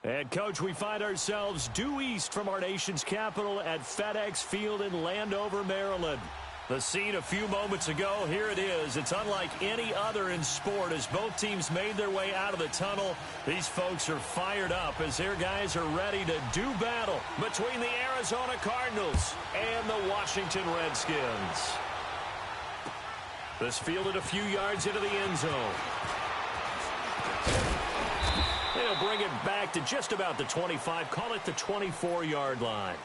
And, Coach, we find ourselves due east from our nation's capital at FedEx Field in Landover, Maryland. The scene a few moments ago, here it is. It's unlike any other in sport as both teams made their way out of the tunnel. These folks are fired up as their guys are ready to do battle between the Arizona Cardinals and the Washington Redskins. This fielded a few yards into the end zone. They'll bring it back to just about the 25, call it the 24-yard line.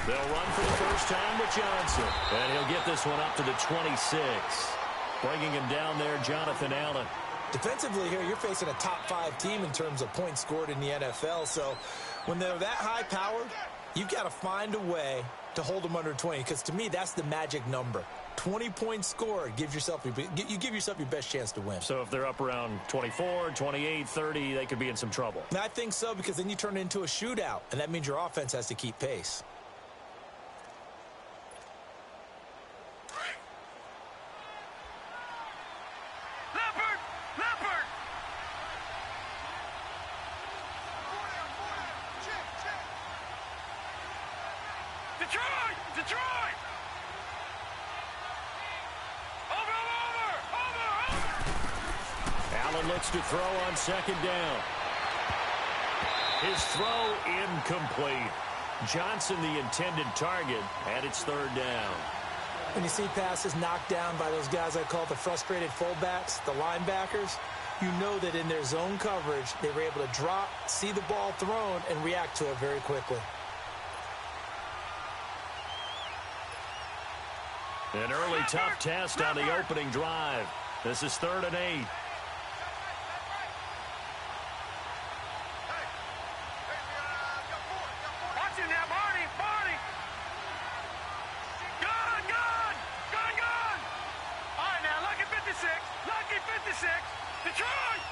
They'll run for the first time with Johnson. And he'll get this one up to the 26. Bringing him down there, Jonathan Allen. Defensively here, you're facing a top-5 team in terms of points scored in the NFL. So when they're that high-powered, you've got to find a way to hold them under 20. Because to me, that's the magic number. 20 points scored gives yourself you give yourself your best chance to win. So if they're up around 24, 28, 30, they could be in some trouble. I think so, because then you turn it into a shootout, and that means your offense has to keep pace. Detroit! Over! Allen looks to throw on second down. His throw incomplete. Johnson the intended target, and it's third down. When you see passes knocked down by those guys I call the frustrated fullbacks, the linebackers, you know that in their zone coverage, they were able to drop, see the ball thrown, and react to it very quickly. An early tough test on the opening drive. This is 3rd and 8. Watch him now, Marty! Gun! All right, now, lucky 56. Detroit!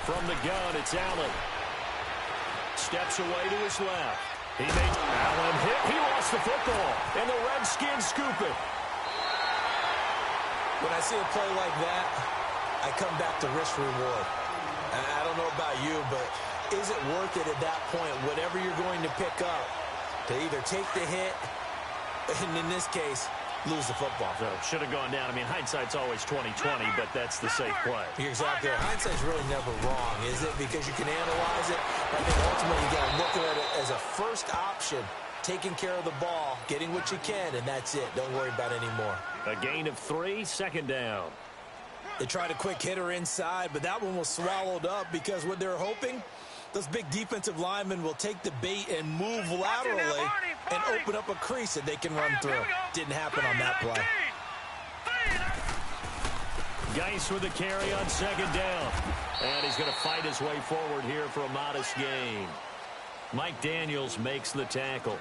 From the gun, it's Allen. Steps away to his left. Allen hit. He lost the football, and the Redskins scoop it. When I see a play like that, I come back to risk reward. I don't know about you, but is it worth it at that point, whatever you're going to pick up, to either take the hit, and in this case, lose the football? So should have gone down. I mean, hindsight's always 20/20, but that's the safe play. You're exactly right. Hindsight's really never wrong, is it? Because you can analyze it. I think ultimately you got to look at it as a first option, taking care of the ball, getting what you can, and that's it. Don't worry about it anymore. A gain of 3, second down. They tried a quick hitter inside, but that one was swallowed up because what they're hoping, those big defensive linemen will take the bait and move laterally and open up a crease that they can run through. Didn't happen on that play. Geis with a carry on second down. And he's going to fight his way forward here for a modest gain. Mike Daniels makes the tackle.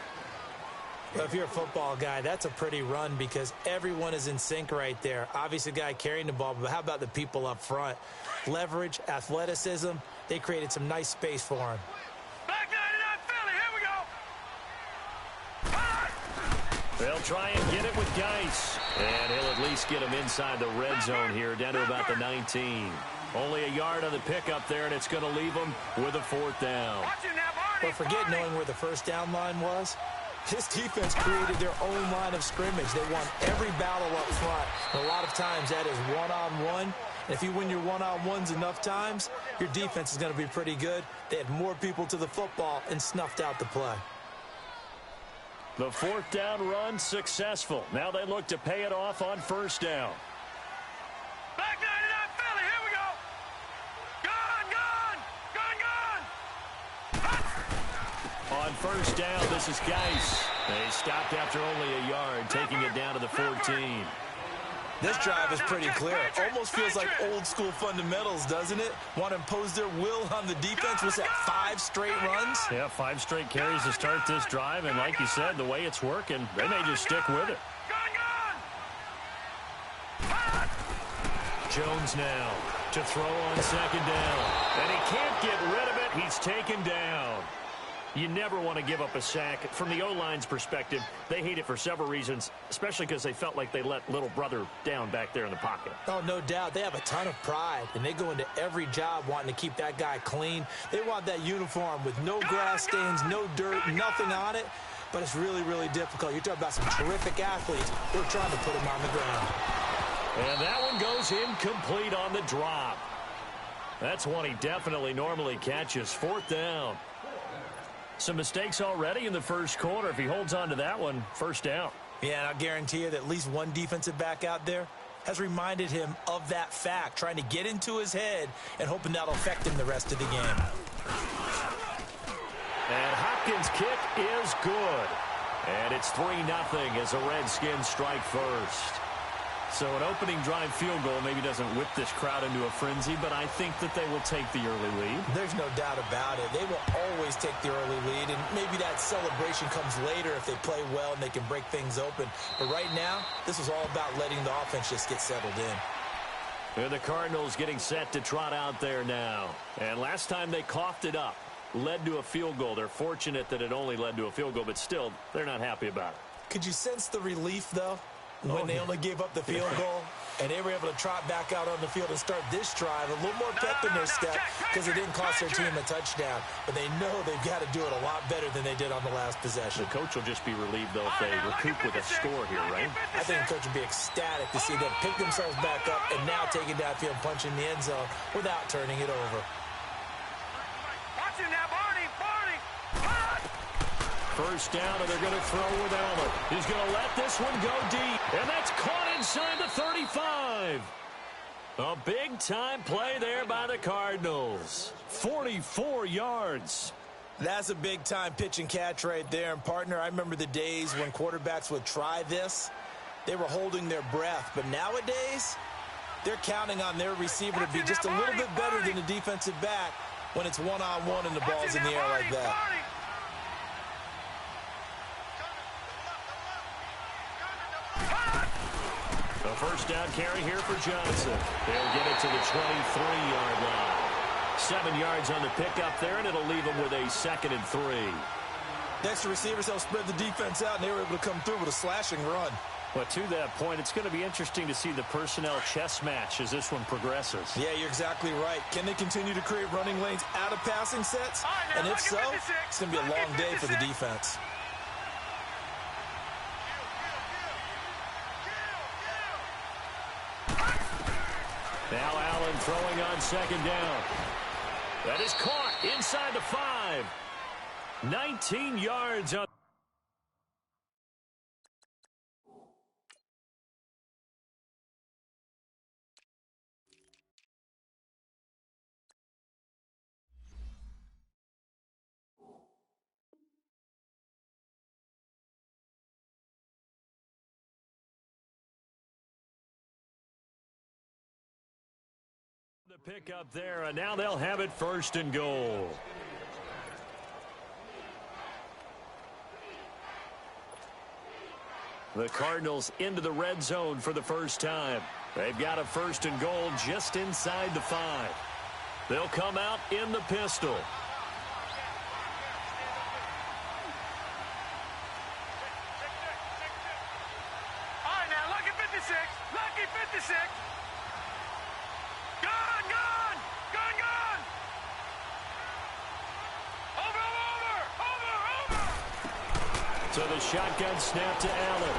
Well, if you're a football guy, that's a pretty run because everyone is in sync right there. Obviously, the guy carrying the ball, but how about the people up front? Leverage, athleticism, they created some nice space for him. Back 99 Philly, here we go. They'll try and get it with Geis. And he'll at least get him inside the red zone here, down to about the 19. Only a yard on the pickup there, and it's going to leave him with a 4th down. But forget knowing where the first down line was. This defense created their own line of scrimmage. They won every battle up front. And a lot of times that is one-on-one. And if you win your one-on-ones enough times, your defense is going to be pretty good. They had more people to the football and snuffed out the play. The 4th down run successful. Now they look to pay it off on 1st down. Back 99 Philly, here we go. Gun! On 1st down, this is Geis. They stopped after only a yard, taking it down to the 14. This drive is pretty clear. Almost feels like old school fundamentals, doesn't it? Want to impose their will on the defense. Was that 5 straight runs? Yeah, 5 straight carries to start this drive. And like you said, the way it's working, they may just stick with it. Jones now to throw on second down. And he can't get rid of it. He's taken down. You never want to give up a sack. From the O-line's perspective, they hate it for several reasons, especially because they felt like they let little brother down back there in the pocket. Oh, no doubt. They have a ton of pride, and they go into every job wanting to keep that guy clean. They want that uniform with no grass stains, no dirt, nothing on it. But it's really, really difficult. You're talking about some terrific athletes. They're trying to put him on the ground. And that one goes incomplete on the drop. That's one he definitely normally catches. 4th down. Some mistakes already in the first quarter. If he holds on to that one, first down. Yeah, and I'll guarantee you that at least one defensive back out there has reminded him of that fact, trying to get into his head and hoping that'll affect him the rest of the game. And Hopkins' kick is good. And it's 3-0 as the Redskins strike first. So an opening drive field goal maybe doesn't whip this crowd into a frenzy, but I think that they will take the early lead. There's no doubt about it. They will always take the early lead, and maybe that celebration comes later if they play well and they can break things open. But right now, this is all about letting the offense just get settled in. And the Cardinals getting set to trot out there now. And last time they coughed it up, led to a field goal. They're fortunate that it only led to a field goal, but still, they're not happy about it. Could you sense the relief, though? When they only gave up the field goal, and they were able to trot back out on the field and start this drive, a little more pep in their step because it didn't cost their team a touchdown. But they know they've got to do it a lot better than they did on the last possession. The coach will just be relieved, though, if they recoup with a score here, right? I think the coach will be ecstatic to see them pick themselves back up and now take it downfield and punch in the end zone without turning it over. Watch him now, Barney! First down, and they're going to throw with Allen. He's going to let this one go deep. And that's caught inside the 35. A big-time play there by the Cardinals. 44 yards. That's a big-time pitch and catch right there. And, partner, I remember the days when quarterbacks would try this. They were holding their breath. But nowadays, they're counting on their receiver to be just a little bit better than the defensive back when it's one-on-one and the ball's in the air like that. A first down carry here for Johnson. They'll get it to the 23-yard line. 7 yards on the pickup there, and it'll leave them with a 2nd and 3. Next, the receivers help spread the defense out, and they were able to come through with a slashing run. But to that point, it's going to be interesting to see the personnel chess match as this one progresses. Yeah, you're exactly right. Can they continue to create running lanes out of passing sets? And if so, it's going to be a long day for the defense. Now Allen throwing on second down. That is caught inside the 5. 19 yards on. The pickup there, and now they'll have it 1st and goal. The Cardinals into the red zone for the first time. They've got a 1st and goal just inside the 5. They'll come out in the pistol. All right, now, lucky 56. Lucky 56. Gone! Over! So the shotgun snap to Allen.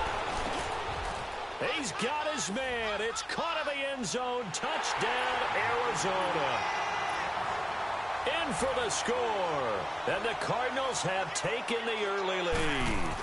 He's got his man. It's caught in the end zone. Touchdown, Arizona. In for the score. And the Cardinals have taken the early lead.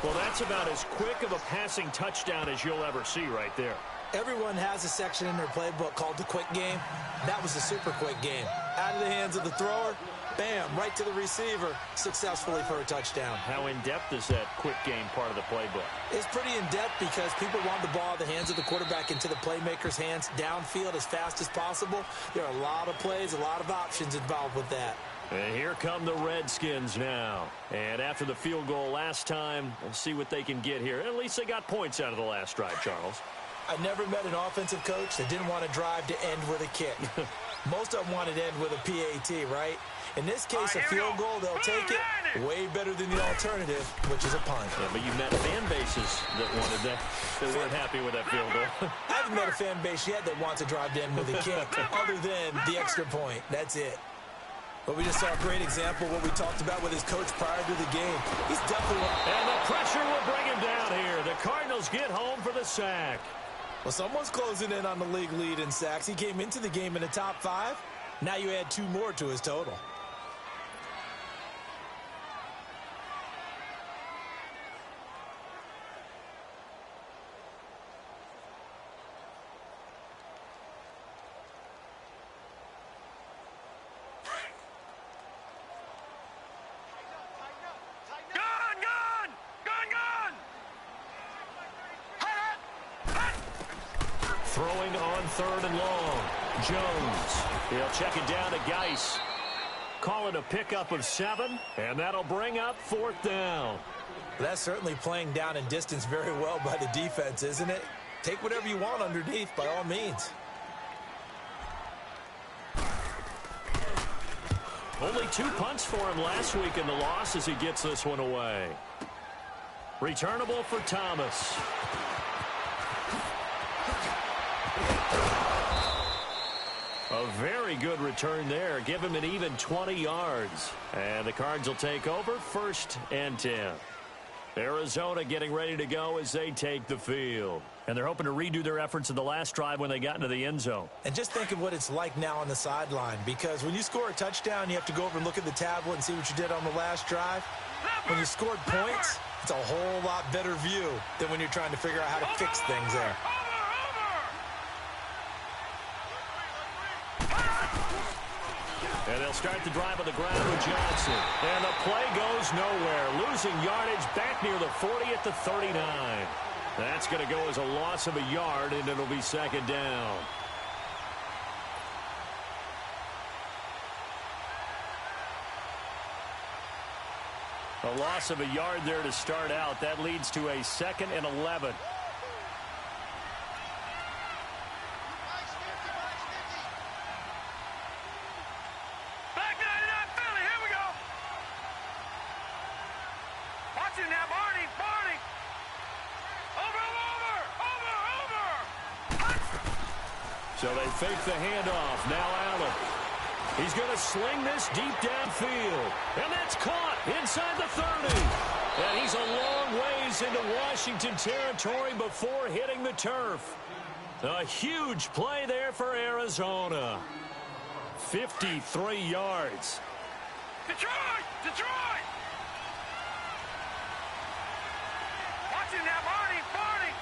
Well, that's about as quick of a passing touchdown as you'll ever see right there. Everyone has a section in their playbook called the quick game. That was the super quick game. Out of the hands of the thrower, Bam, right to the receiver, successfully for a touchdown. How in-depth is that quick game part of the playbook? It's pretty in-depth because people want the ball in the hands of the quarterback into the playmaker's hands downfield as fast as possible. There are a lot of plays, a lot of options involved with that. And here come the Redskins now. And after the field goal last time, we'll see what they can get here. At least they got points out of the last drive, Charles. I never met an offensive coach that didn't want to drive to end with a kick. Most of them wanted to end with a PAT, right? In this case, a field goal, they'll take it way better than the alternative, which is a punt. Yeah, but you met fan bases that wanted that. They weren't happy with that field goal. I haven't met a fan base yet that wants to drive to end with a kick, other than the extra point. That's it. But we just saw a great example of what we talked about with his coach prior to the game. He's definitely... And the pressure will bring him down here. The Cardinals get home for the sack. Well, someone's closing in on the league lead in sacks. He came into the game in the top 5. Now you add 2 more to his total. Throwing on 3rd and long. Jones. He'll check it down to Geis. Call it a pickup of 7, and that'll bring up 4th down. That's certainly playing down in distance very well by the defense, isn't it? Take whatever you want underneath, by all means. Only 2 punts for him last week in the loss as he gets this one away. Returnable for Thomas. A very good return there. Give him an even 20 yards. And the Cards will take over 1st and 10. Arizona getting ready to go as they take the field. And they're hoping to redo their efforts in the last drive when they got into the end zone. And just think of what it's like now on the sideline. Because when you score a touchdown, you have to go over and look at the tablet and see what you did on the last drive. When you scored points, it's a whole lot better view than when you're trying to figure out how to fix things there. And they'll start the drive on the ground with Johnson. And the play goes nowhere. Losing yardage back near the 40 at the 39. That's going to go as a loss of a yard, and it'll be 2nd down. A loss of a yard there to start out. That leads to a 2nd and 11. So they fake the handoff. Now Allen. He's going to sling this deep downfield. And that's caught inside the 30. And he's a long ways into Washington territory before hitting the turf. A huge play there for Arizona. 53 yards. Detroit! Detroit! Watch him now, Barney! Barney!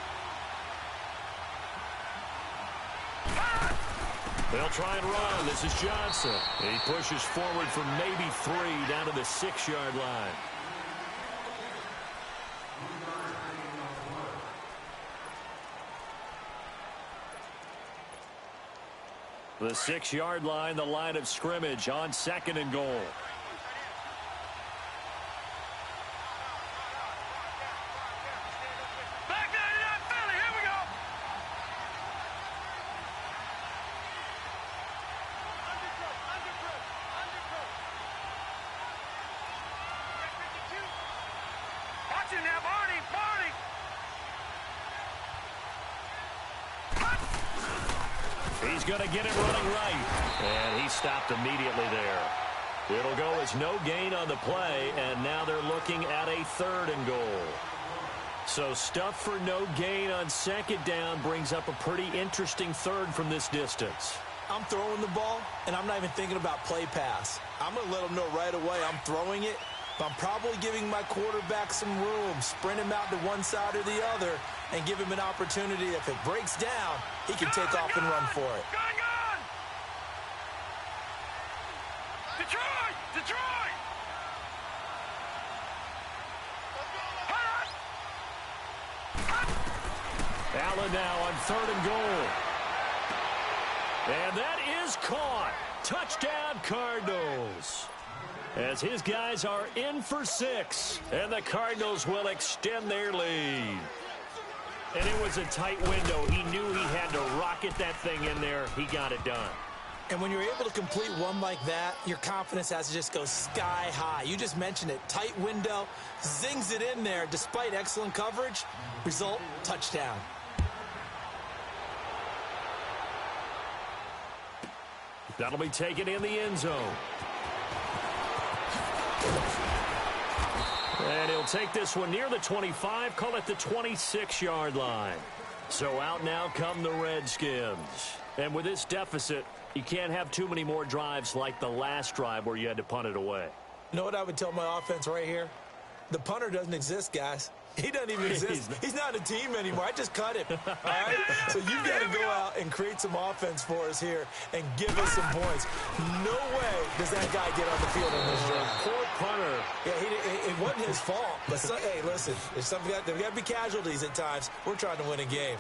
They'll try and run. This is Johnson. He pushes forward for maybe 3 down to the 6-yard line. The 6-yard line, the line of scrimmage on 2nd and goal. He's going to get it running right. And he stopped immediately there. It'll go as no gain on the play, and now they're looking at a 3rd and goal. So stuff for no gain on 2nd down brings up a pretty interesting 3rd from this distance. I'm throwing the ball, and I'm not even thinking about play pass. I'm going to let them know right away I'm throwing it, but I'm probably giving my quarterback some room, sprint him out to one side or the other, and give him an opportunity. If it breaks down, he can take off and run for it. Detroit! Detroit! Allen now on 3rd and goal. And that is caught. Touchdown, Cardinals. As his guys are in for 6. And the Cardinals will extend their lead. And it was a tight window. He knew he had to rocket that thing in there. He got it done. And when you're able to complete one like that, your confidence has to just go sky high. You just mentioned it. Tight window, zings it in there despite excellent coverage. Result, touchdown. That'll be taken in the end zone. And he'll take this one near the 25, call it the 26-yard line. So out now come the Redskins. And with this deficit, you can't have too many more drives like the last drive where you had to punt it away. You know what I would tell my offense right here? The punter doesn't exist, guys. He doesn't even exist. He's not a team anymore. I just cut him. All right? So you've got to go out and create some offense for us here and give us some points. No way does that guy get on the field in this drive. Poor punter. Yeah, it wasn't his fault. But hey, listen, there's got to be casualties at times. We're trying to win a game.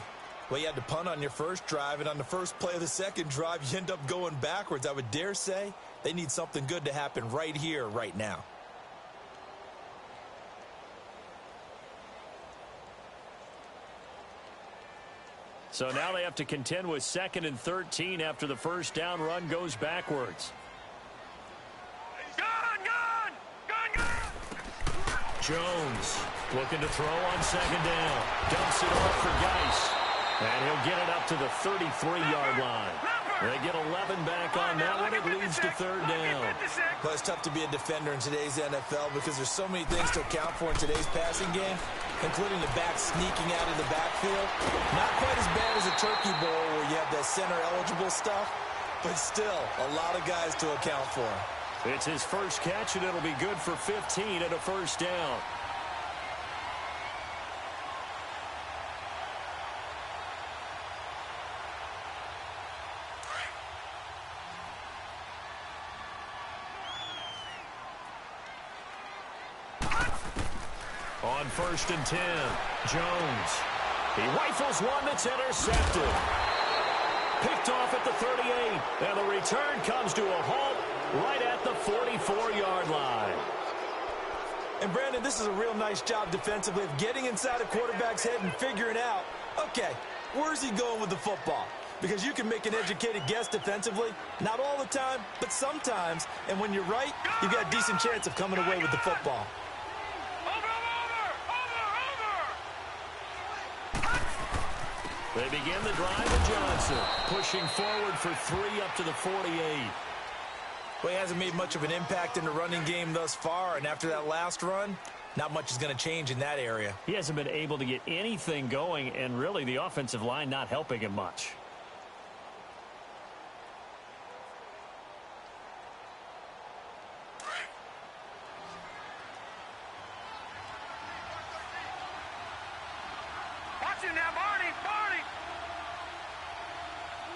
Well, you had to punt on your first drive, and on the first play of the second drive, you end up going backwards. I would dare say they need something good to happen right here, right now. So now they have to contend with 2nd and 13 after the first down run goes backwards. Gone! Jones looking to throw on 2nd down. Dumps it off for Geis. And he'll get it up to the 33-yard line. They get 11 back on that one. It leads to 3rd down. Well, it's tough to be a defender in today's NFL because there's so many things to account for in today's passing game, including the back sneaking out of the backfield. Not quite as bad as a turkey bowl where you have the center-eligible stuff, but still a lot of guys to account for. It's his first catch, and it'll be good for 15 and a first down. On 1st and 10, Jones. He rifles one that's intercepted. Picked off at the 38, and the return comes to a halt right at the 44-yard line. And, Brandon, this is a real nice job defensively of getting inside a quarterback's head and figuring out, okay, where's he going with the football? Because you can make an educated guess defensively, not all the time, but sometimes. And when you're right, you've got a decent chance of coming away with the football. They begin the drive with Johnson, pushing forward for 3 up to the 48. Well, he hasn't made much of an impact in the running game thus far, and after that last run, not much is going to change in that area. He hasn't been able to get anything going, and really the offensive line not helping him much. Watch him now, Barney!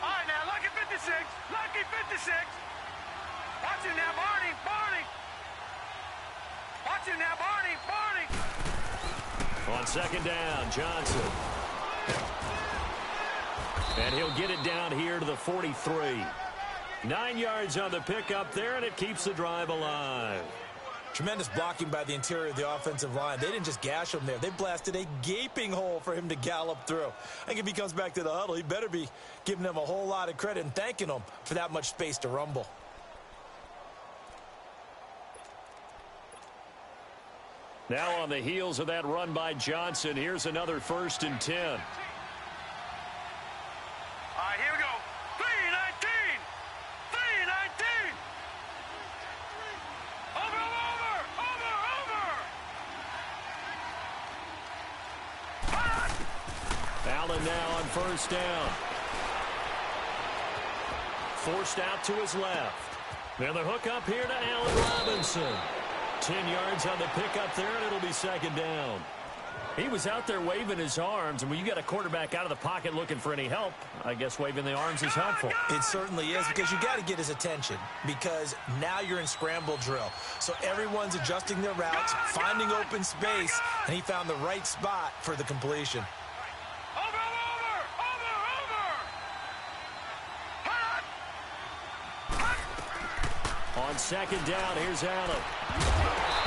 All right, now, lucky 56! Lucky 56! Watch him now, Barney! Watch him now, Barney! On 2nd down, Johnson. And he'll get it down here to the 43. 9 yards on the pickup there, and it keeps the drive alive. Tremendous blocking by the interior of the offensive line. They didn't just gash him there. They blasted a gaping hole for him to gallop through. I think if he comes back to the huddle, he better be giving them a whole lot of credit and thanking them for that much space to rumble. Now on the heels of that run by Johnson, here's another 1st and 10. All right, here we go. 3-19! 3-19! Over! Allen now on 1st down. Forced out to his left. And the hook up here to Allen Robinson. 10 yards on the pickup there, and it'll be 2nd down. He was out there waving his arms, and when you got a quarterback out of the pocket looking for any help, I guess waving the arms is helpful. It certainly is, because you got to get his attention, because now you're in scramble drill. So everyone's adjusting their routes, finding open space, and he found the right spot for the completion. On second down, here's Allen.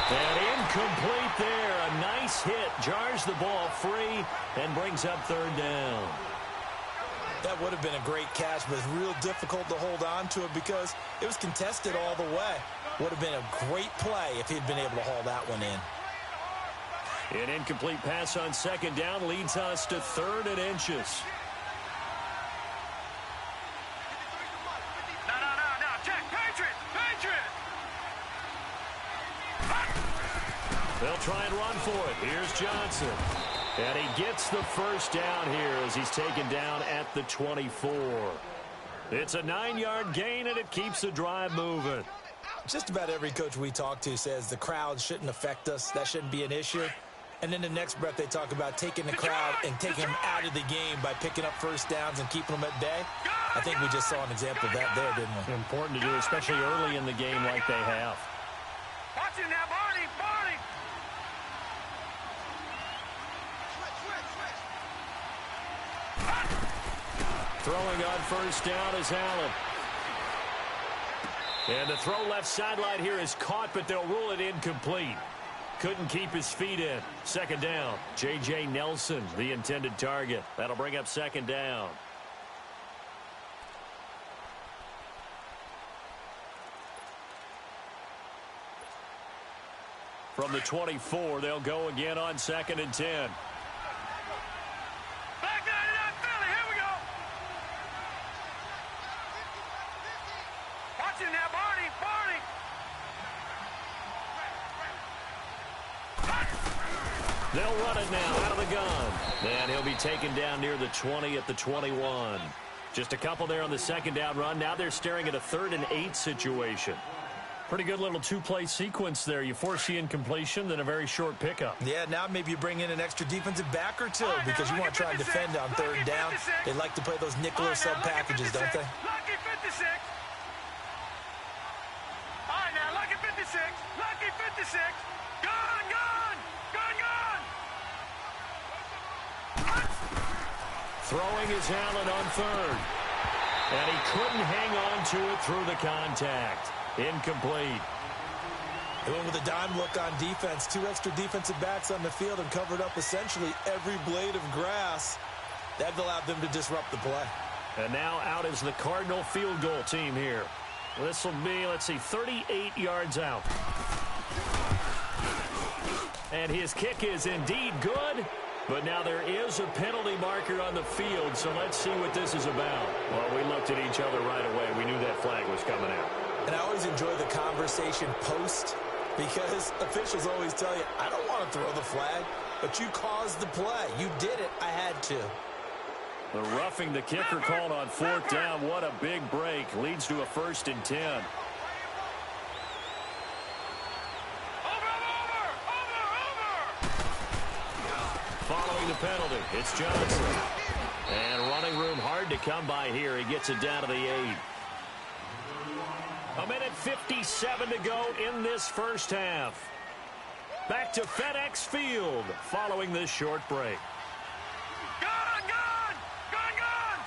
And incomplete there. A nice hit. Jars the ball free and brings up third down. That would have been a great catch, but it's real difficult to hold on to it because it was contested all the way. Would have been a great play if he'd been able to haul that one in. An incomplete pass on second down leads us to 3rd and inches. They'll try and run for it. Here's Johnson. And he gets the first down here as he's taken down at the 24. It's a 9-yard gain, and it keeps the drive moving. Just about every coach we talk to says the crowd shouldn't affect us. That shouldn't be an issue. And then the next breath they talk about taking the crowd and taking them out of the game by picking up first downs and keeping them at bay. I think we just saw an example of that there, didn't we? Important to do, especially early in the game like they have. Watch it now, Barney! Barney! Throwing on first down is Allen. And the throw left sideline here is caught, but they'll rule it incomplete. Couldn't keep his feet in. Second down. J.J. Nelson, the intended target. That'll bring up second down. From the 24, they'll go again on 2nd and 10. They'll run it now out of the gun. And he'll be taken down near the 20 at the 21. Just a couple there on the second down run. Now they're staring at a 3rd and 8 situation. Pretty good little two-play sequence there. You force the incompletion, then a very short pickup. Yeah, now maybe you bring in an extra defensive back or two because you want to try and defend on 3rd down. They like to play those nickel or sub packages, don't they? Lucky 56. All right, now, lucky 56. Lucky 56. Gone, gone. Gone, gone. Throwing is Allen on 3rd. And he couldn't hang on to it through the contact. Incomplete. They went with a dime look on defense. 2 extra defensive backs on the field and covered up essentially every blade of grass. That allowed them to disrupt the play. And now out is the Cardinal field goal team here. This will be, let's see, 38 yards out. And his kick is indeed good. But now there is a penalty marker on the field, so let's see what this is about. Well, we looked at each other right away. We knew that flag was coming out. And I always enjoy the conversation post because officials always tell you, I don't want to throw the flag, but you caused the play. You did it. I had to. The roughing the kicker called on 4th down. What a big break. Leads to a 1st and 10. Following the penalty, it's Johnson. And running room hard to come by here. He gets it down to the 8. A minute 57 to go in this first half. Back to FedEx Field following this short break. Gone, gone. Gone, gone.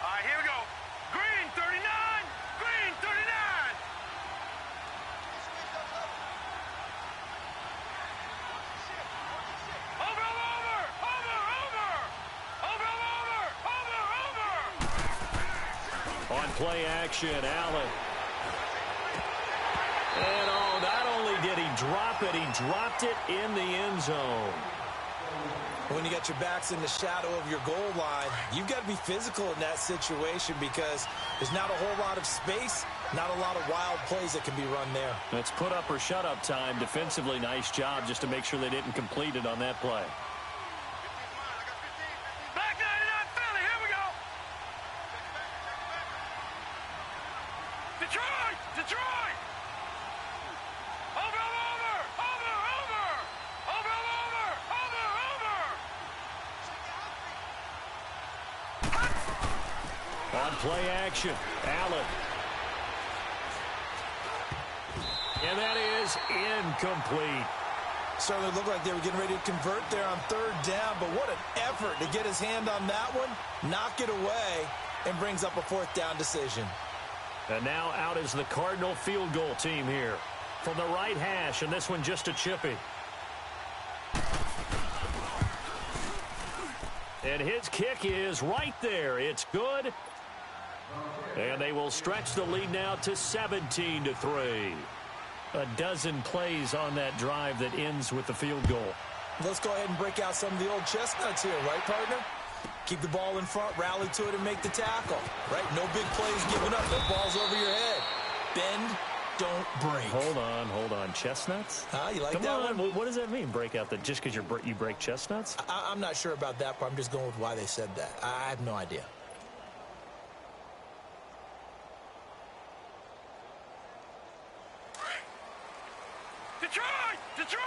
All right, here we go. Green 39. Green 39. Over, over, over, over. Over, over, over, over. On play action, Allen. And oh, not only did he drop it, he dropped it in the end zone. When you got your backs in the shadow of your goal line, you've got to be physical in that situation because there's not a whole lot of space, not a lot of wild plays that can be run there. That's put up or shut up time. Defensively, nice job just to make sure they didn't complete it on that play. Back 99 Philly, here we go. Detroit, Detroit. Over, over, over, over, over, over, over, over. On play action, Allen. And that is incomplete. Certainly looked like they were getting ready to convert there on third down, but what an effort to get his hand on that one, knock it away, and brings up a fourth down decision. And now out is the Cardinal field goal team here. From the right hash, and this one just a chippy. And his kick is right there. It's good. And they will stretch the lead now to 17-3. A dozen plays on that drive that ends with the field goal. Let's go ahead and break out some of the old chestnuts here, right, partner? Keep the ball in front, rally to it, and make the tackle, right? No big plays given up, no balls over your head. Bend, don't break. Hold on. Chestnuts? You like Come that on. one? What does that mean, break out? That just because you break chestnuts? I'm not sure about that part. I'm just going with why they said that. I have no idea. Detroit!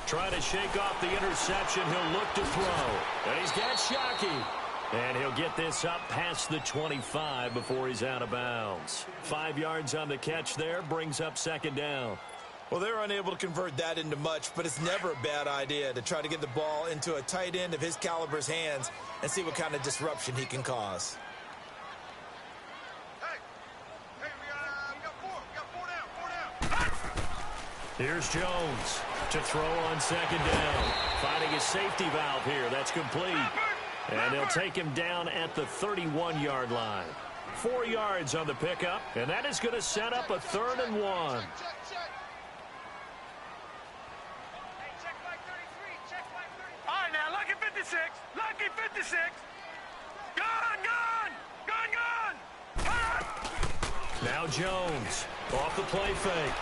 Trying to shake off the interception. He'll look to throw. And he's got Shockey. And he'll get this up past the 25 before he's out of bounds. 5 yards on the catch there. Brings up second down. Well, they were unable to convert that into much, but it's never a bad idea to try to get the ball into a tight end of his caliber's hands and see what kind of disruption he can cause. We got four down. Here's Jones to throw on second down. Finding a safety valve here. That's complete. And they'll take him down at the 31-yard line. 4 yards on the pickup, and that is going to set up a 3rd and 1. Lucky 56! Lucky 56! Gone! Now Jones off the play fake.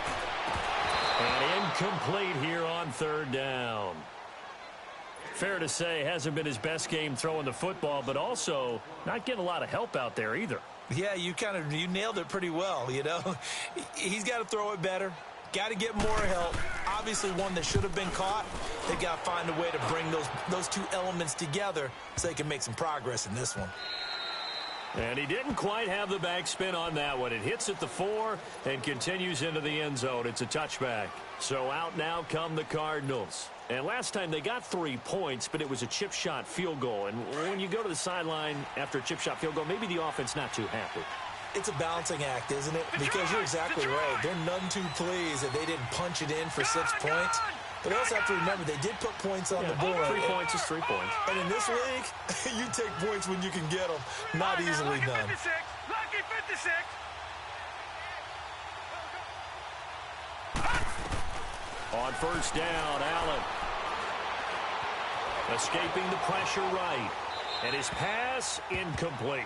And incomplete here on 3rd down. Fair to say, hasn't been his best game throwing the football, but also not getting a lot of help out there either. Yeah, you nailed it pretty well, you know. He's got to throw it better. Got to get more help. Obviously one that should have been caught. They got to find a way to bring those two elements together so they can make some progress in this one. And he didn't quite have the backspin on that one. It hits at the 4 and continues into the end zone. It's a touchback. So out now come the Cardinals. And last time they got 3 points, but it was a chip shot field goal. And when you go to the sideline after a chip shot field goal, maybe the offense not too happy. It's a balancing act, isn't it? Because you're exactly right. They're none too pleased that they didn't punch it in for 6 points. But they also have to remember they did put points on the board. 3 points is 3 points. And in this league, you take points when you can get them. Not easily done. Lucky 56! On first down, Allen. Escaping the pressure right. And his pass incomplete.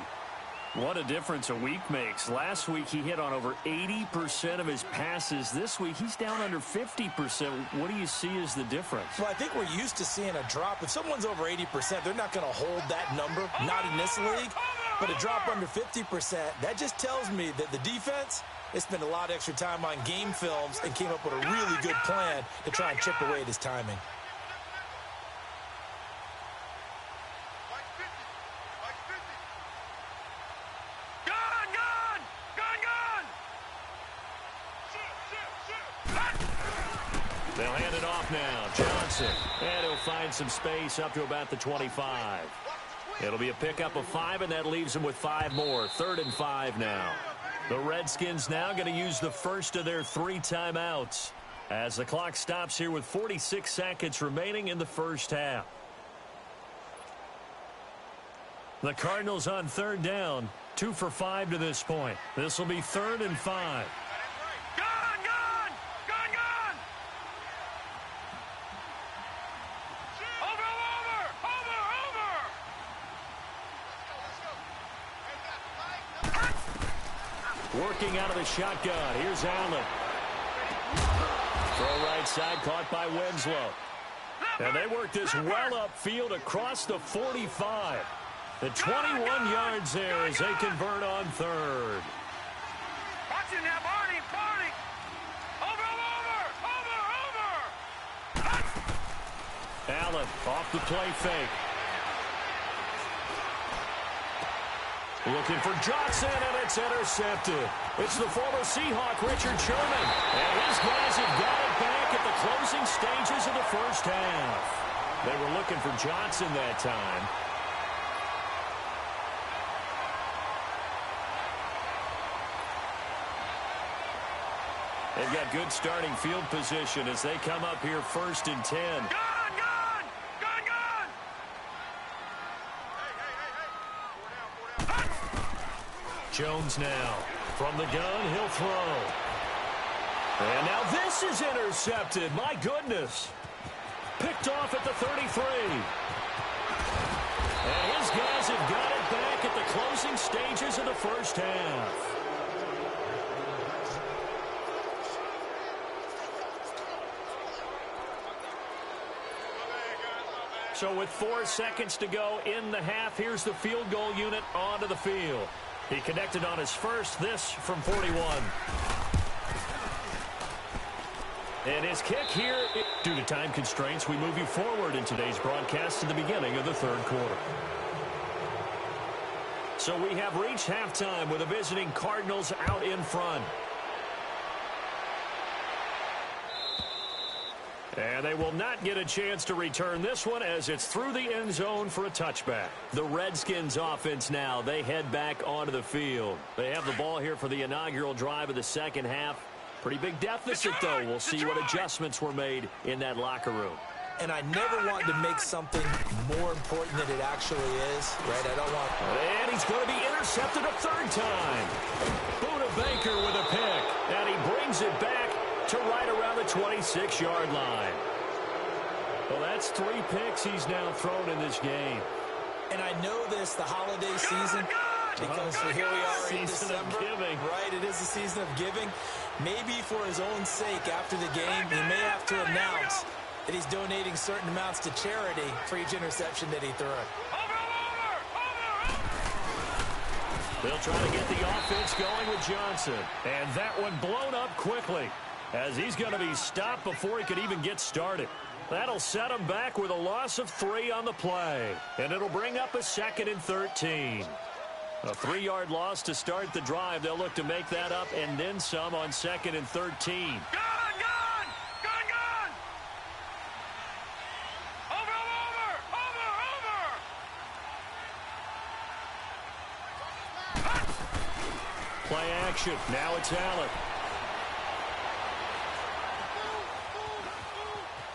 What a difference a week makes. Last week he hit on over 80% of his passes. This week he's down under 50%. What do you see as the difference? Well, I think we're used to seeing a drop. If someone's over 80%, they're not going to hold that number. Not in this league. But a drop under 50%, that just tells me that the defense, they spent a lot of extra time on game films and came up with a really good plan to try and chip away at his timing. They'll hand it off now. Johnson. And he'll find some space up to about the 25. It'll be a pickup of 5, and that leaves them with 5 more. 3rd and 5 now. The Redskins now going to use the first of their 3 timeouts as the clock stops here with 46 seconds remaining in the first half. The Cardinals on 3rd down. 2 for 5 to this point. This will be 3rd and 5. Working out of the shotgun. Here's Allen. Throw right side, caught by Winslow. And they work this well upfield across the 45. The 21 yards there as they convert on 3rd. Watch it now, Barney. Allen off the play fake. Looking for Johnson, and it's intercepted. It's the former Seahawk, Richard Sherman. And his guys have got it back at the closing stages of the first half. They were looking for Johnson that time. They've got good starting field position as they come up here 1st and 10. Gun! Jones now. From the gun, he'll throw. And now this is intercepted. My goodness. Picked off at the 33. And his guys have got it back at the closing stages of the first half. So with 4 seconds to go in the half, here's the field goal unit onto the field. He connected on his first, this from 41. And his kick here, due to time constraints, we move you forward in today's broadcast to the beginning of the 3rd quarter. So we have reached halftime with the visiting Cardinals out in front. And they will not get a chance to return this one as it's through the end zone for a touchback. The Redskins offense now, they head back onto the field. They have the ball here for the inaugural drive of the second half. Pretty big deficit, though. We'll see what adjustments were made in that locker room. And I never want to make something more important than it actually is, right? I don't want... And he's going to be intercepted a 3rd time. Buda Baker with a pick. And he brings it back to right around the 26-yard line. Well, that's 3 picks he's now thrown in this game. And I know this, the holiday season, because here we are in December. Right, it is the season of giving. Maybe for his own sake, after the game, he may have to announce that he's donating certain amounts to charity for each interception that he threw. They'll try to get the offense going with Johnson. And that one blown up quickly, as he's going to be stopped before he could even get started. That'll set him back with a loss of 3 on the play. And it'll bring up a 2nd and 13. A 3-yard loss to start the drive. They'll look to make that up and then some on 2nd and 13. Gun! Play action. Now it's Allen.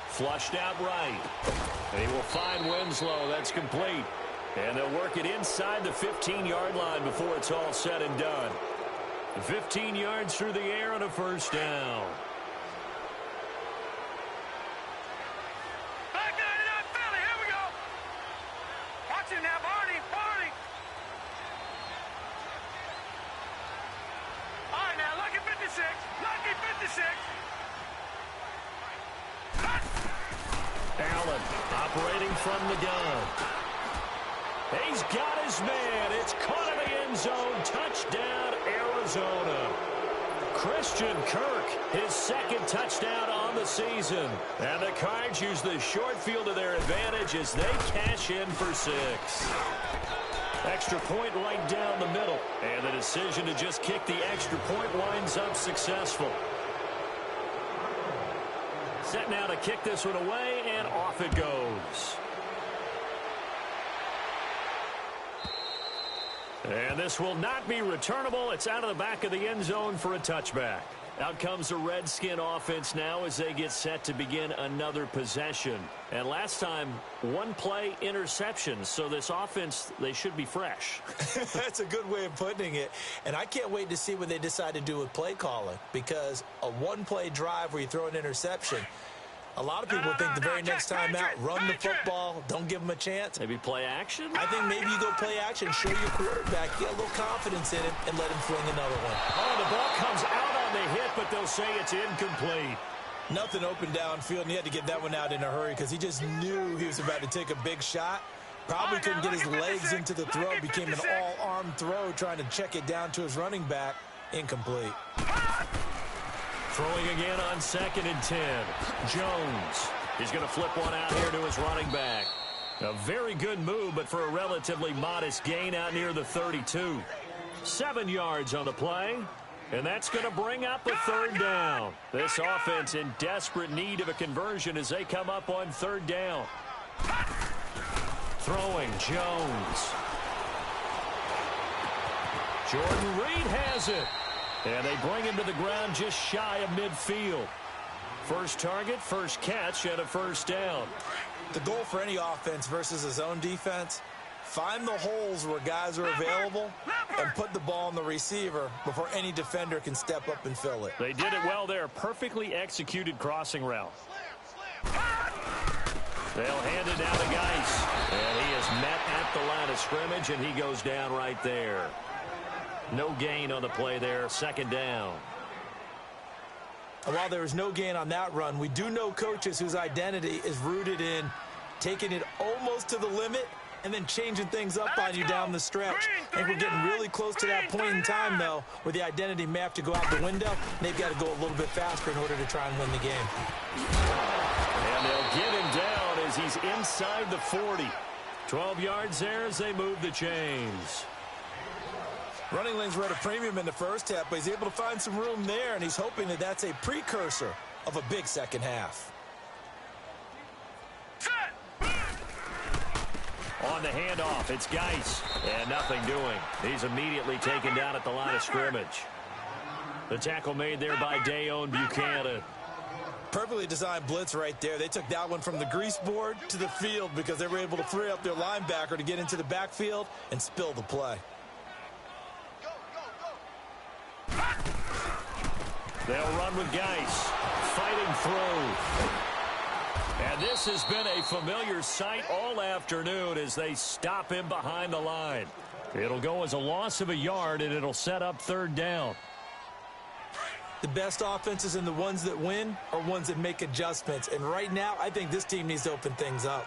Flushed out right. And he will find Winslow. That's complete. And they'll work it inside the 15-yard line before it's all said and done. 15 yards through the air on a 1st down. Back 99 Philly. Here we go. Watch him now, Barney. All right, now, lucky 56. Lucky 56. Allen operating from the gun. He's got his man. It's caught in the end zone. Touchdown, Arizona. Christian Kirk, his 2nd touchdown on the season. And the Cards use the short field to their advantage as they cash in for 6. Extra point right down the middle. And the decision to just kick the extra point winds up successful. Set now to kick this one away, and off it goes. And this will not be returnable. It's out of the back of the end zone for a touchback. Out comes the Redskin offense now as they get set to begin another possession. And last time, 1 play interception. So this offense, they should be fresh. That's a good way of putting it. And I can't wait to see what they decide to do with play calling. Because a 1-play drive where you throw an interception, a lot of people think the very next time out, run the football, don't give them a chance. Maybe play action? I think maybe you go play action, show your quarterback, get a little confidence in him, and let him fling another one. Oh, the ball comes out on the hit, but they'll say it's incomplete. Nothing open downfield, and he had to get that one out in a hurry because he just knew he was about to take a big shot. Probably couldn't get his legs into the throw. Became an all-arm throw, trying to check it down to his running back. Incomplete. Throwing again on 2nd and 10. Jones He's going to flip one out here to his running back. A very good move, but for a relatively modest gain out near the 32. 7 yards on the play, and that's going to bring up a third down. This offense in desperate need of a conversion as they come up on third down. Throwing Jones. Jordan Reed has it. And they bring him to the ground just shy of midfield. First target, first catch, and a first down. The goal for any offense versus his own defense, find the holes where guys are available and put the ball on the receiver before any defender can step up and fill it. They did it well there. Perfectly executed crossing route. They'll hand it down to Geis. And he is met at the line of scrimmage, and he goes down right there. No gain on the play there. Second down. And while there is no gain on that run, we do know coaches whose identity is rooted in taking it almost to the limit and then changing things up on you down the stretch. I think we're getting really close to that point in time, though, where the identity may have to go out the window. They've got to go a little bit faster in order to try and win the game. And they'll get him down as he's inside the 40. 12 yards there as they move the chains. Running lanes were at a premium in the first half, but he's able to find some room there, and he's hoping that that's a precursor of a big second half. On the handoff, it's Geis, and nothing doing. He's immediately taken down at the line of scrimmage. The tackle made there by Dayon Buchanan. Perfectly designed blitz right there. They took that one from the grease board to the field because they were able to free up their linebacker to get into the backfield and spill the play. They'll run with Geis, fighting through. And this has been a familiar sight all afternoon as they stop him behind the line. It'll go as a loss of a yard, and it'll set up third down. The best offenses and the ones that win are ones that make adjustments. And right now, I think this team needs to open things up.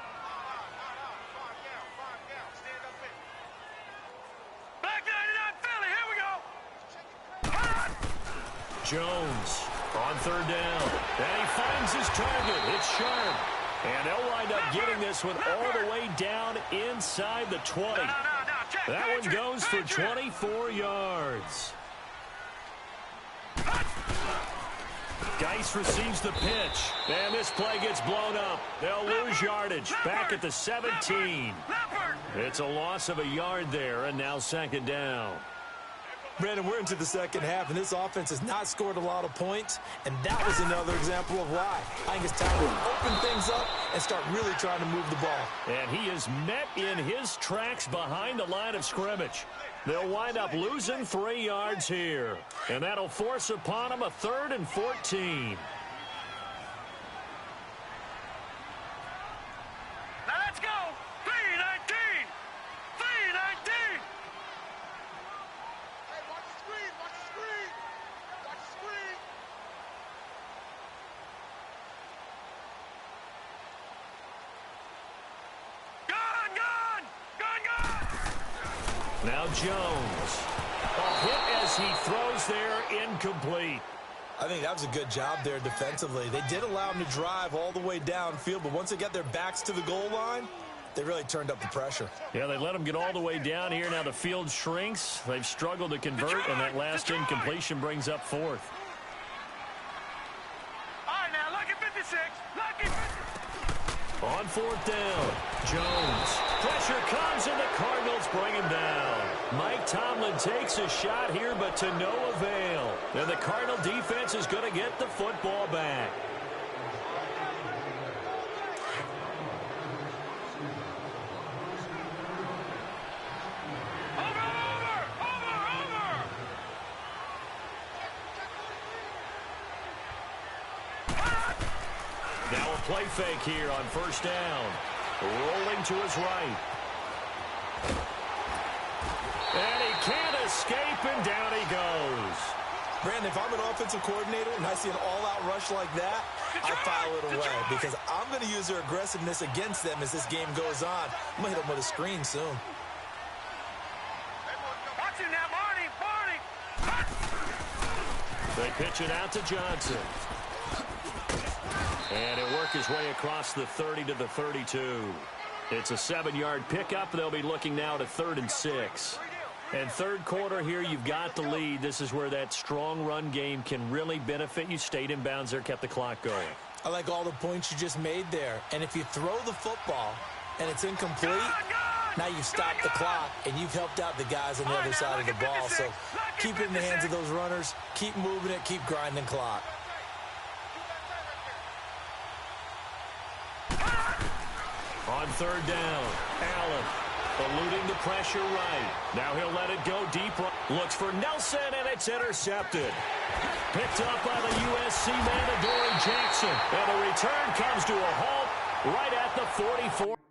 Jones on third down. And he finds his target. It's sharp. And they'll wind up getting this one all the way down inside the 20. That one goes for 24 yards. Geis receives the pitch. And this play gets blown up. They'll lose yardage. Back at the 17. It's a loss of a yard there, and now second down. Brandon, we're into the second half, and this offense has not scored a lot of points, and that was another example of why. I think it's time to open things up and start really trying to move the ball. And he is met in his tracks behind the line of scrimmage. They'll wind up losing 3 yards here, and that'll force upon him a 3rd and 14. Now let's go. 3-19. 3-19. Now Jones. A hit as he throws there, incomplete. I think that was a good job there defensively. They did allow him to drive all the way downfield, but once they got their backs to the goal line, they really turned up the pressure. Yeah, they let him get all the way down here. Now the field shrinks. They've struggled to convert, and that last incompletion brings up 4th. All right, now, lucky 56. Lucky 56. On 4th down, Jones. Pressure comes, and the Cardinals bring him down. Mike Tomlin takes a shot here, but to no avail. And the Cardinal defense is going to get the football back. Now a play fake here on first down. Rolling to his right. And he can't escape, and down he goes. Brandon, if I'm an offensive coordinator and I see an all-out rush like that, I file it away because I'm going to use their aggressiveness against them as this game goes on. I'm going to hit them with a screen soon. Watch it now, Barney. They pitch it out to Johnson. And it worked his way across the 30 to the 32. It's a 7-yard pickup. They'll be looking now to 3rd and 6. And third quarter here, you've got the lead. This is where that strong run game can really benefit you. Stayed in bounds there, kept the clock going. I like all the points you just made there. And if you throw the football and it's incomplete, now you've stopped the clock and you've helped out the guys on the other side of the ball. So keep it in the hands of those runners. Keep moving it. Keep grinding clock. On 3rd down, Allen eluding the pressure right. Now he'll let it go deep. Looks for Nelson, and it's intercepted. Picked up by the USC man, Adoree Jackson. And the return comes to a halt right at the 44.